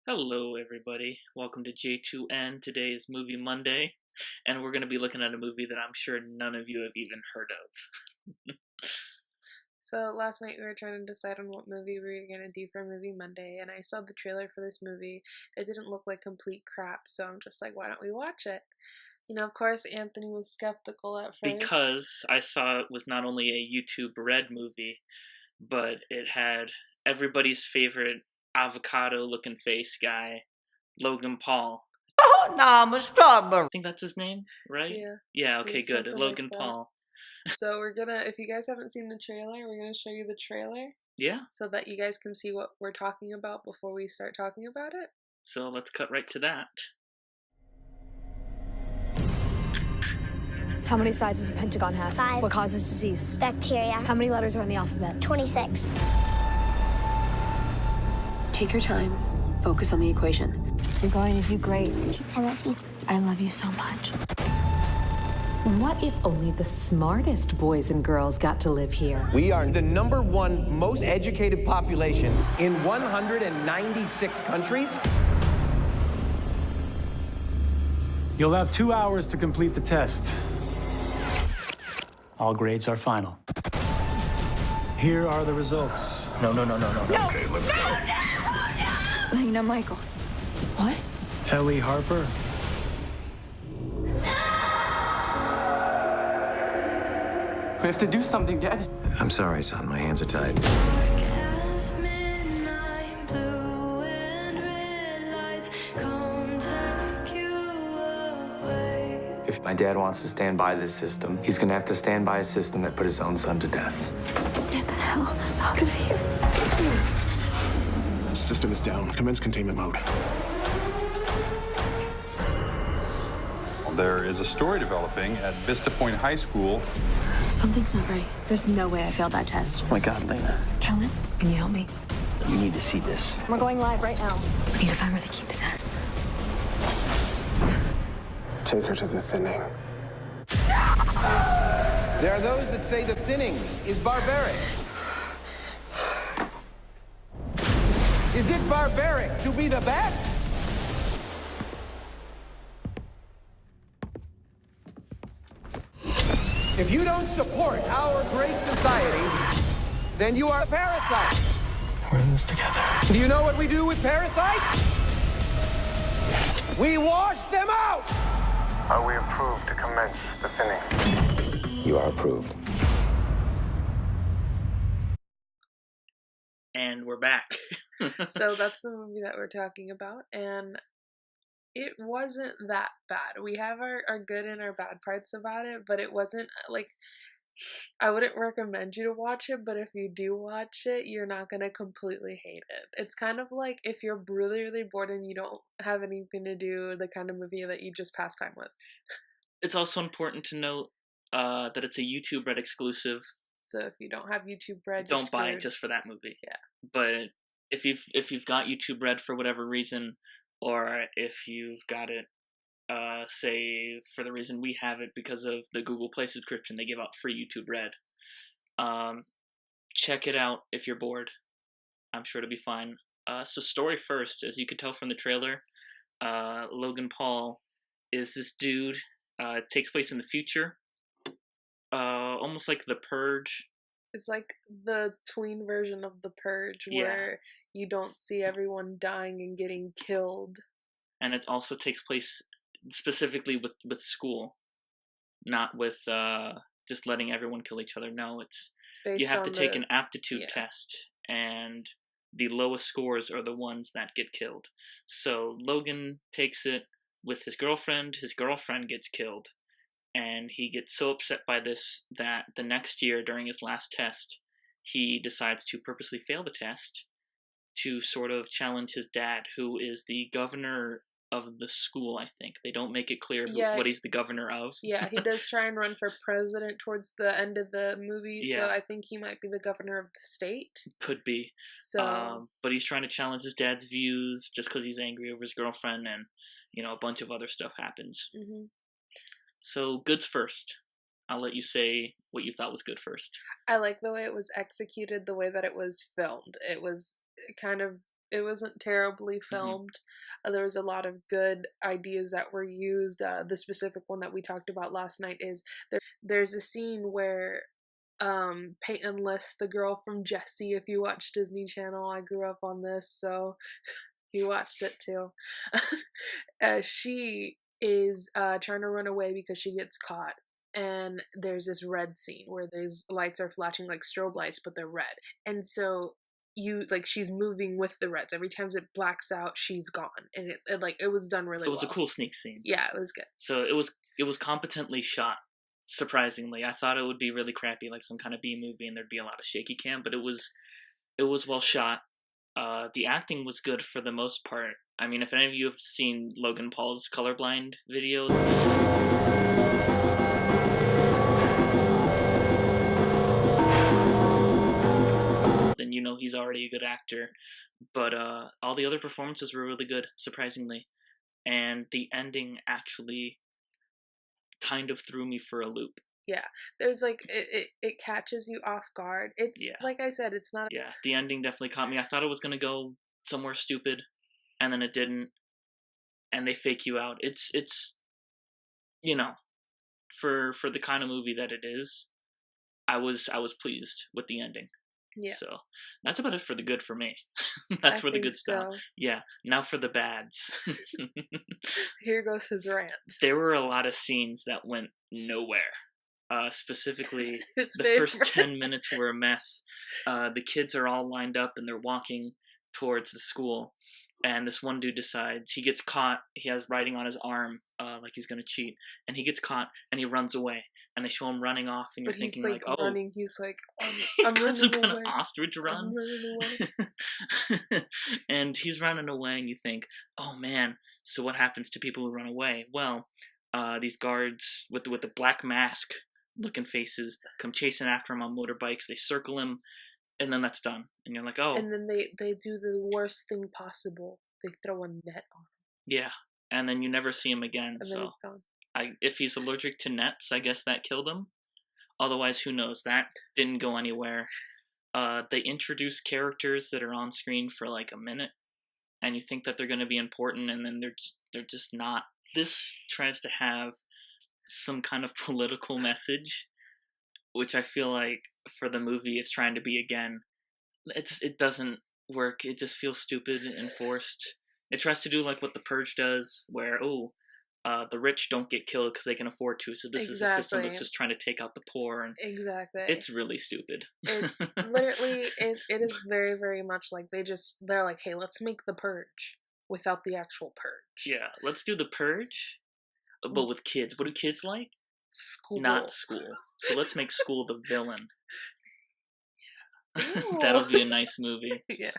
Hello, everybody. Welcome to J2N. Today is Movie Monday, and we're going to be looking at a movie that I'm sure none of you have even heard of. So last night we were trying to decide on what movie we were going to do for Movie Monday, and I saw the trailer for this movie. It didn't look like complete crap, so I'm just like, why don't we watch it? You know, of course, Anthony was skeptical at first. Because I saw it was not only a YouTube Red movie, but it had everybody's favorite avocado-looking face guy, Logan Paul. Oh, no, I'm a strawberry. I think that's his name, right? Yeah. Yeah, okay, good. Something Logan like that. Paul. So we're gonna, if you guys haven't seen the trailer, we're gonna show you the trailer. Yeah. So that you guys can see what we're talking about before we start talking about it. So let's cut right to that. How many sides does a pentagon have? 5. What causes disease? Bacteria. How many letters are in the alphabet? 26. Take your time. Focus on the equation. You're going to do great. I love you. I love you so much. What if only the smartest boys and girls got to live here? We are the #1 most educated population in 196 countries. You'll have 2 hours to complete the test. All grades are final. Here are the results. No. Okay, let's go. Lena Michaels. What? Ellie Harper. We have to do something, Dad. I'm sorry, son. My hands are tied. If my dad wants to stand by this system, he's gonna have to stand by a system that put his own son to death. Get the hell out of here. System is down. Commence containment mode. There is a story developing at Vista Point High School. Something's not right. There's no way I failed that test. Oh my God, Lena. Kellen, can you help me? You need to see this. We're going live right now. We need to find where they keep the test. Take her to the thinning. There are those that say the thinning is barbaric. Is it barbaric to be the best? If you don't support our great society, then you are a parasite. We're in this together. Do you know what we do with parasites? We wash them out! Are we approved to commence the thinning? You are approved. And we're back. So that's the movie that we're talking about, and it wasn't that bad. We have our good and our bad parts about it, but it wasn't, like, I wouldn't recommend you to watch it, but if you do watch it, you're not gonna completely hate it. It's kind of like if you're really, really bored and you don't have anything to do, the kind of movie that you just pass time with. It's also important to note that it's a YouTube Red exclusive. So if you don't have YouTube Red, Don't buy it just for that movie. Yeah. But if you've got YouTube Red for whatever reason, or if you've got it, say for the reason we have it because of the Google Play subscription, they give out free YouTube Red. Check it out if you're bored. I'm sure it'll be fine. So story first, as you could tell from the trailer, Logan Paul is this dude. It takes place in the future. Almost like The Purge. It's like the tween version of The Purge, where you don't see everyone dying and getting killed. And it also takes place specifically with school, not with just letting everyone kill each other. No, it's you have to take an aptitude test, and the lowest scores are the ones that get killed. So Logan takes it with his girlfriend. His girlfriend gets killed, and he gets so upset by this that the next year during his last test, he decides to purposely fail the test to sort of challenge his dad, who is the governor of the school, I think. They don't make it clear what he's the governor of. Yeah, he does try and run for president towards the end of the movie, so I think he might be the governor of the state. Could be. So, but he's trying to challenge his dad's views just because he's angry over his girlfriend, and, you know, a bunch of other stuff happens. Mm-hmm. So, goods first. I'll let you say what you thought was good first. I like the way it was executed, the way that it was filmed. It was kind of terribly filmed. There was a lot of good ideas that were used. The specific one that we talked about last night is there's a scene where Peyton lists the girl from Jessie. If you watch Disney Channel, I grew up on this, so you watched it too. She is trying to run away because she gets caught. And there's this red scene where these lights are flashing like strobe lights, but they're red. And so she's moving with the reds. Every time it blacks out, she's gone. And it was done really well. It was a cool sneak scene. Yeah, it was good. So it was competently shot, surprisingly. I thought it would be really crappy, like some kind of B movie, and there'd be a lot of shaky cam, but it was well shot. The acting was good for the most part. I mean, if any of you have seen Logan Paul's Colorblind video, then you know he's already a good actor. But all the other performances were really good, surprisingly. And the ending actually kind of threw me for a loop. Yeah, there's it catches you off guard. It's like I said, it's not. Yeah, the ending definitely caught me. I thought it was gonna go somewhere stupid, and then it didn't. And they fake you out. It's you know, for the kind of movie that it is, I was pleased with the ending. Yeah. So that's about it for the good for me. That's for the good stuff. So. Yeah. Now for the bads. Here goes his rant. There were a lot of scenes that went nowhere. Specifically, the first 10 minutes were a mess. The kids are all lined up and they're walking towards the school. And this one dude decides, he gets caught, he has writing on his arm, like he's gonna cheat, and he gets caught, and he runs away, and they show him running off, and you're thinking like, oh, running. He's like, he's got some kind of ostrich run, and he's running away, and you think, oh man, so what happens to people who run away? Well, these guards with the black mask looking faces come chasing after him on motorbikes, they circle him, and then that's done. And you're like, oh. And then they do the worst thing possible. They throw a net on him. Yeah. And then you never see him again. And so then it's gone. If he's allergic to nets, I guess that killed him. Otherwise, who knows? That didn't go anywhere. They introduce characters that are on screen for like a minute. And you think that they're going to be important, and then they're just not. This tries to have some kind of political message, which I feel like for the movie it's trying to be again. It doesn't work. It just feels stupid and forced. It tries to do like what The Purge does, where the rich don't get killed because they can afford to. So this is a system that's just trying to take out the poor. And it's really stupid. Literally, it is very, very much like they're like, hey, let's make The Purge without the actual purge. Yeah, let's do The Purge, but with kids. What do kids like? School. Not school. So let's make school the villain. Yeah. That'll be a nice movie. Yeah.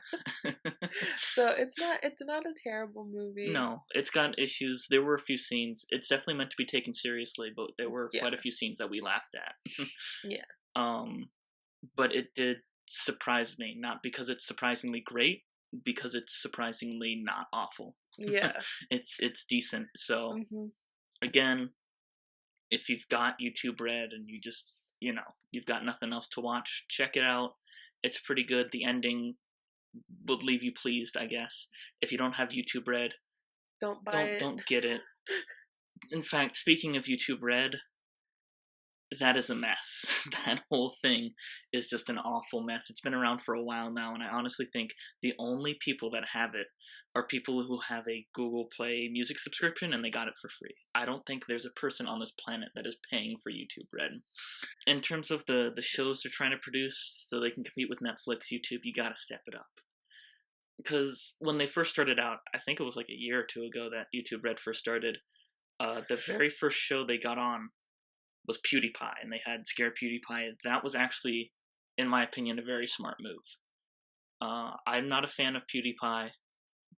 So it's not a terrible movie. No, it's got issues. There were a few scenes. It's definitely meant to be taken seriously, but there were quite a few scenes that we laughed at. Yeah. But it did surprise me, not because it's surprisingly great, because it's surprisingly not awful. Yeah. It's decent. So again, if you've got YouTube Red and you just, you've got nothing else to watch, check it out. It's pretty good. The ending would leave you pleased, I guess. If you don't have YouTube Red, don't buy it. Don't get it. In fact, speaking of YouTube Red, that is a mess. That whole thing is just an awful mess. It's been around for a while now, and I honestly think the only people that have it are people who have a Google Play music subscription and they got it for free. I don't think there's a person on this planet that is paying for YouTube Red. In terms of the shows they're trying to produce so they can compete with Netflix, YouTube, you gotta step it up. Because when they first started out, I think it was like a year or two ago that YouTube Red first started, the very first show they got on was PewDiePie, and they had Scare PewDiePie. That was actually, in my opinion, a very smart move. I'm not a fan of PewDiePie,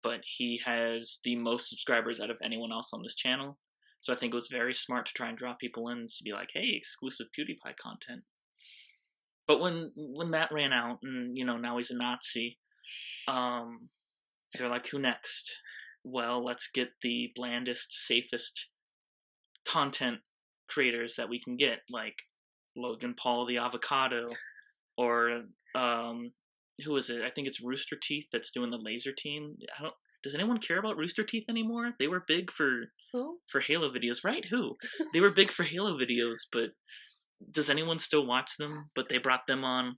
but he has the most subscribers out of anyone else on this channel. So I think it was very smart to try and draw people in to be like, hey, exclusive PewDiePie content. But when that ran out, and now he's a Nazi, they're like, who next? Well, let's get the blandest, safest content creators that we can get, like Logan Paul the Avocado, or who is it? I think it's Rooster Teeth that's doing the laser team. Does anyone care about Rooster Teeth anymore? They were big for Halo videos, right? Who? They were big for Halo videos, but does anyone still watch them? But they brought them on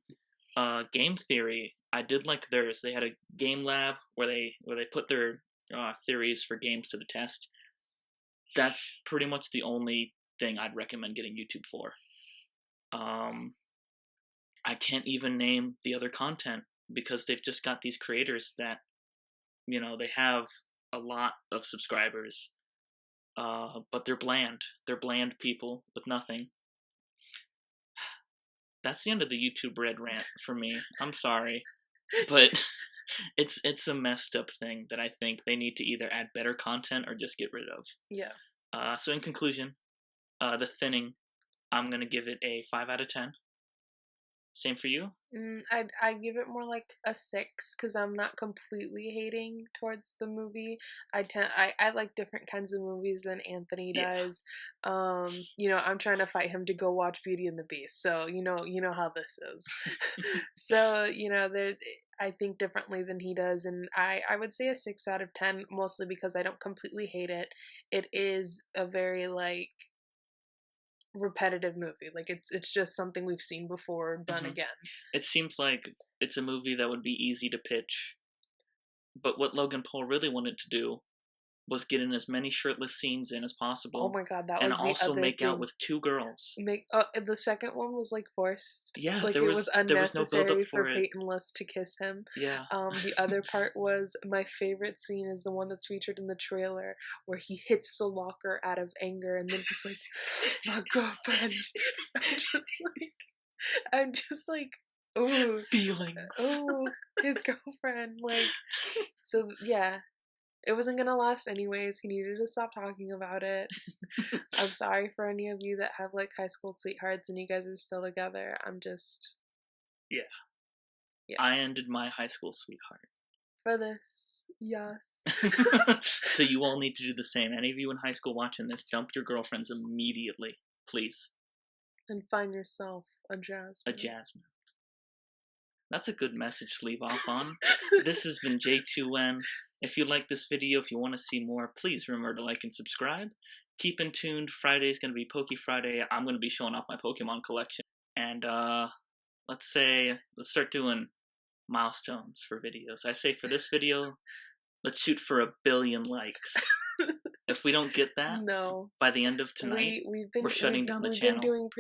Game Theory. I did like theirs. They had a game lab where they put their theories for games to the test. That's pretty much the only thing I'd recommend getting YouTube for. I can't even name the other content because they've just got these creators that, you know, they have a lot of subscribers, but they're bland. They're bland people with nothing. That's the end of the YouTube Red rant for me. I'm sorry, but it's a messed up thing that I think they need to either add better content or just get rid of. Yeah. So in conclusion, The Thinning, I'm gonna give it a 5 out of 10. Same for you? I give it more like a 6 because I'm not completely hating towards the movie. I like different kinds of movies than Anthony does. You know, I'm trying to fight him to go watch Beauty and the Beast, so you know how this is. So you know, I think differently than he does, and I would say a 6 out of 10, mostly because I don't completely hate it. It is a very like repetitive movie. Like it's just something we've seen before done again. It seems like it's a movie that would be easy to pitch, but what Logan Paul really wanted to do was get in as many shirtless scenes in as possible. Oh my god, that was and the also other make thing. out with 2 girls. The second one was like forced. Yeah, like there was unnecessary no build-up for it. Peyton List to kiss him. Yeah. The other part was my favorite scene is the one that's featured in the trailer where he hits the locker out of anger and then he's like, "My girlfriend." I'm just like, ooh, feelings. Ooh, his girlfriend. Like, so yeah. It wasn't gonna last anyways. He needed to stop talking about it. I'm sorry for any of you that have like high school sweethearts and you guys are still together. I'm just... Yeah. I ended my high school sweetheart. For this, yes. So you all need to do the same. Any of you in high school watching this, dump your girlfriends immediately, please. And find yourself a Jasmine. A Jasmine. That's a good message to leave off on. This has been J2N. If you like this video, if you want to see more, please remember to like and subscribe. Keep in tuned. Friday's going to be Poke Friday. I'm going to be showing off my Pokemon collection. And let's start doing milestones for videos. I say for this video, let's shoot for 1 billion likes. If we don't get that by the end of tonight, we're shutting down the channel.